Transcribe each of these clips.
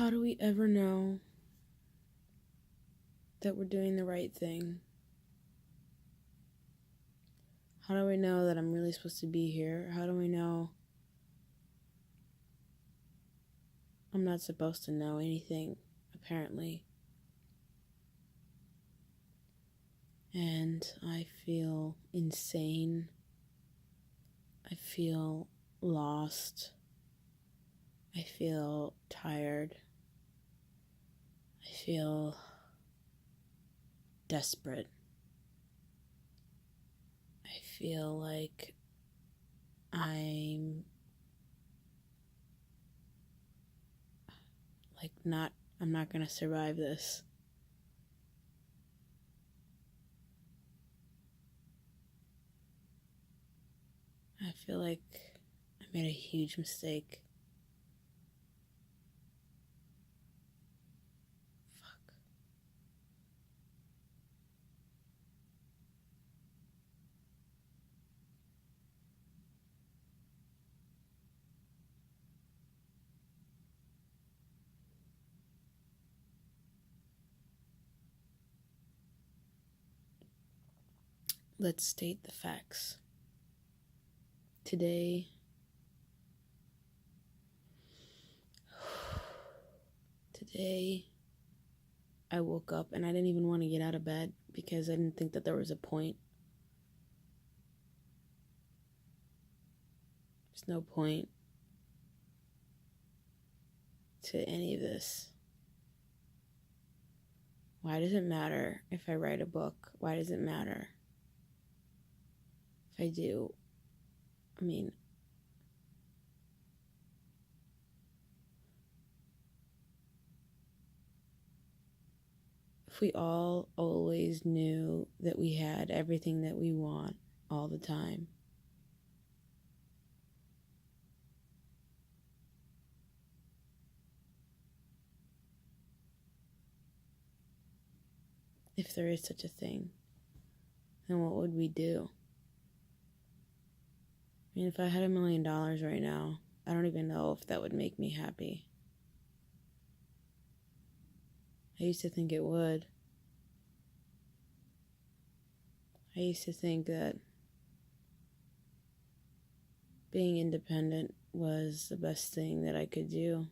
How do we ever know that we're doing the right thing? How do we know that I'm really supposed to be here? How do we know I'm not supposed to know anything, apparently? And I feel insane. I feel lost. I feel tired. I feel desperate. I feel like I'm not gonna survive this. I feel like I made a huge mistake. Fuck. Let's state the facts. Today, I woke up and I didn't even want to get out of bed because I didn't think that there was a point. There's no point to any of this. Why does it matter if I write a book? Why does it matter if I do? I mean, if we all always knew that we had everything that we want all the time, if there is such a thing, then what would we do? I mean, if I had $1 million right now, I don't even know if that would make me happy. I used to think it would. I used to think that being independent was the best thing that I could do.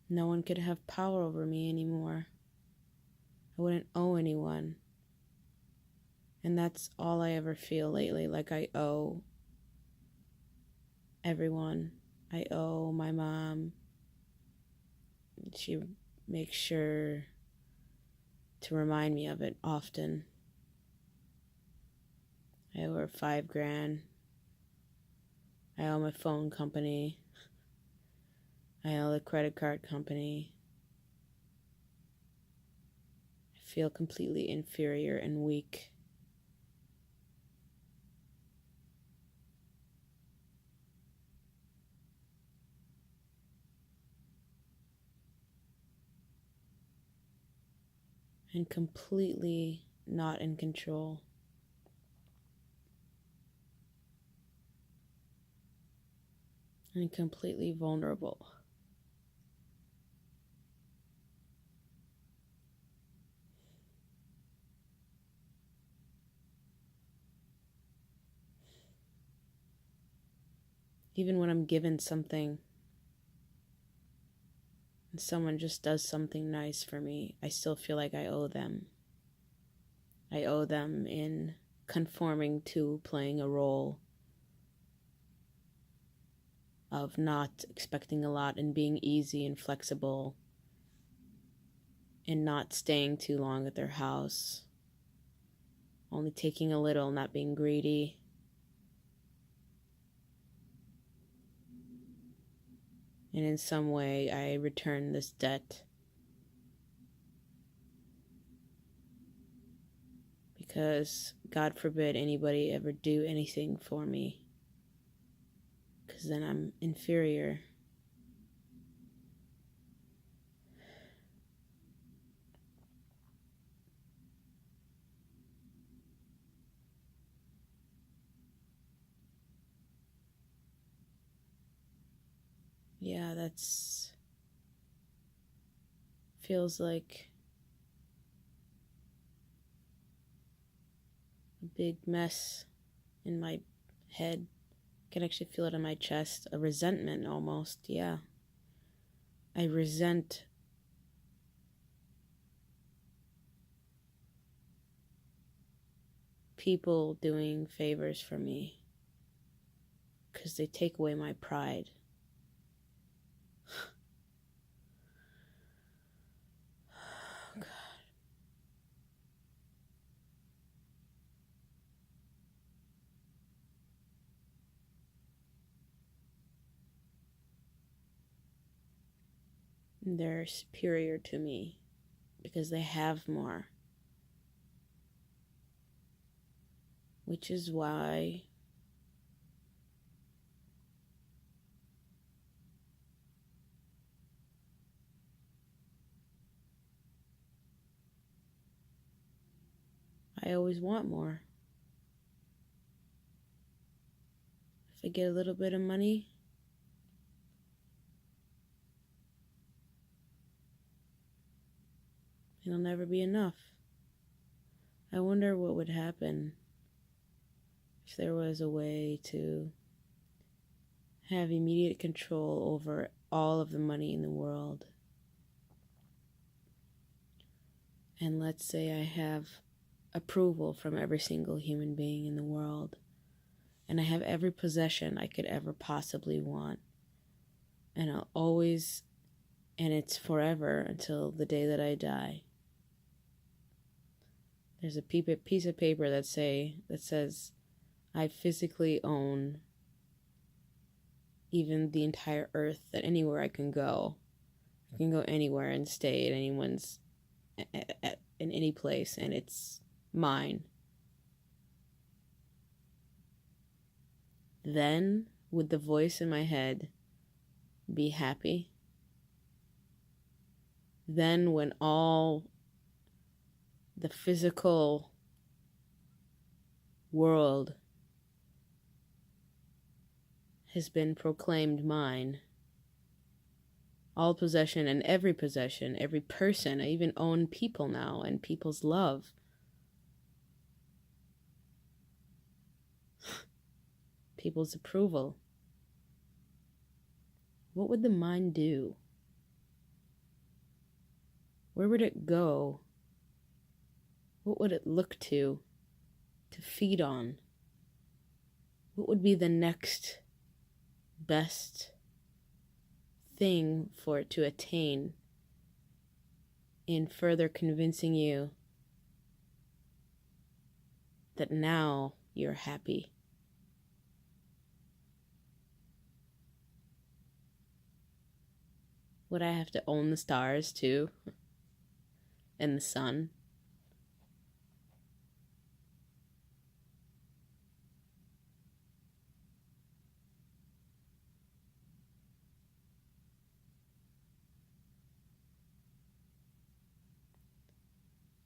No one could have power over me anymore. I wouldn't owe anyone. And that's all I ever feel lately, like I owe everyone. I owe my mom. She makes sure to remind me of it often. I owe her $5,000. I owe my phone company. I owe the credit card company. I feel completely inferior and weak. And completely not in control. And completely vulnerable. Even when I'm given something and someone just does something nice for me, I still feel like I owe them. I owe them in conforming to playing a role of not expecting a lot and being easy and flexible and not staying too long at their house, only taking a little, not being greedy. And in some way, I return this debt. Because God forbid anybody ever do anything for me. Because then I'm inferior. yeah, that's feels like a big mess in my head. I can actually feel it in my chest, a resentment almost, yeah. I resent people doing favors for me because they take away my pride. Oh, God. They're superior to me because they have more. Which is why I always want more. If I get a little bit of money, it'll never be enough. I wonder what would happen if there was a way to have immediate control over all of the money in the world. And let's say I have approval from every single human being in the world, and I have every possession I could ever possibly want, and I'll always, and it's forever until the day that I die. There's a piece of paper that says I physically own even the entire earth, that anywhere I can go anywhere and stay at anyone's in any place, and it's mine. Then would the voice in my head be happy? Then when all the physical world has been proclaimed mine, all possession and every possession, every person, I even own people now and people's love. People's approval. What would the mind do? Where would it go? What would it look to feed on? What would be the next best thing for it to attain in further convincing you that now you're happy? Would I have to own the stars too? And the sun?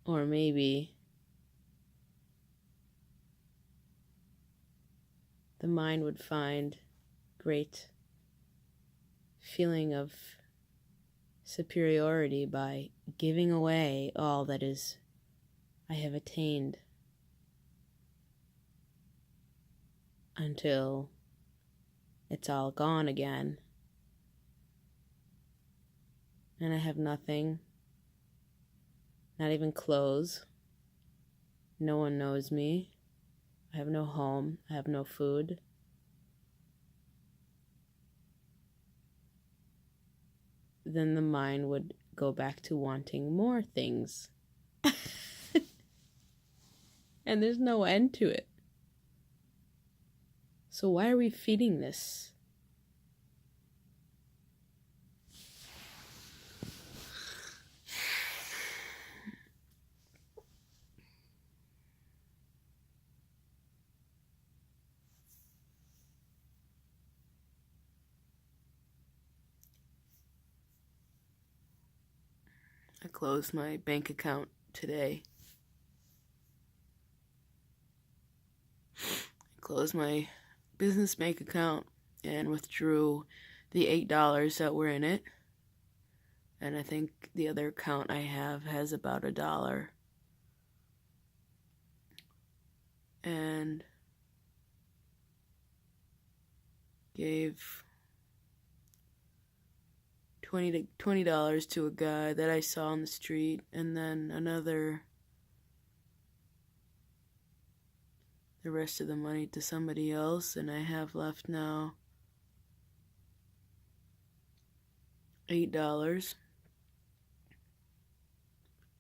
Or maybe the mind would find great feeling of superiority by giving away all that is I have attained until it's all gone again and I have nothing, not even clothes. No one knows me. I have no home. I have no food. Then the mind would go back to wanting more things. And there's no end to it. So why are we feeding this? I closed my bank account today. I closed my business bank account and withdrew the $8 that were in it. And I think the other account I have has about $1. And gave $20 to a guy that I saw on the street, and then the rest of the money to somebody else, and I have left now $8.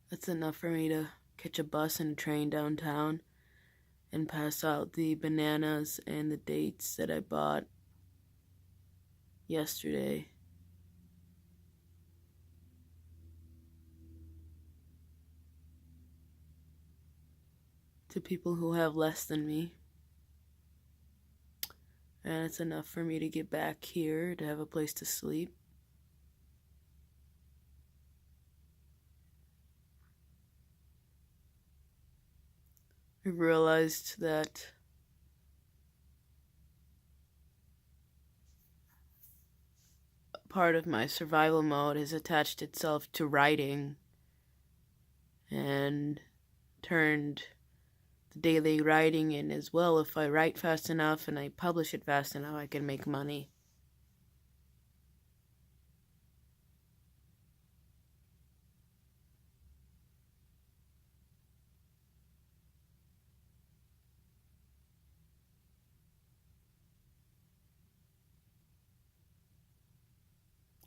That's enough for me to catch a bus and a train downtown and pass out the bananas and the dates that I bought yesterday. To people who have less than me. And it's enough for me to get back here to have a place to sleep. I realized that part of my survival mode has attached itself to writing and turned the daily writing in as well. If I write fast enough and I publish it fast enough, I can make money.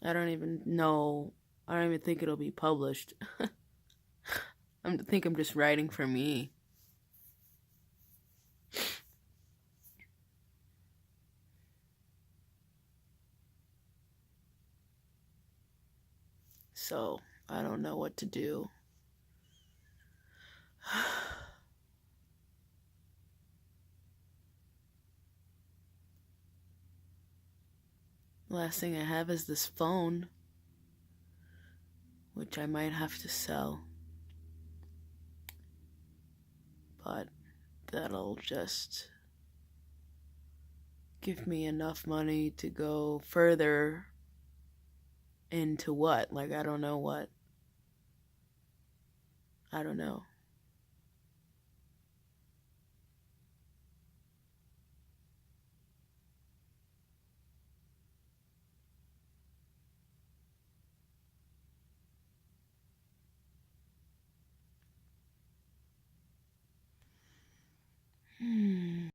I don't even think it'll be published. I think I'm just writing for me. So, I don't know what to do. The last thing I have is this phone, which I might have to sell. But that'll just give me enough money to go further into what? Like, I don't know what. I don't know.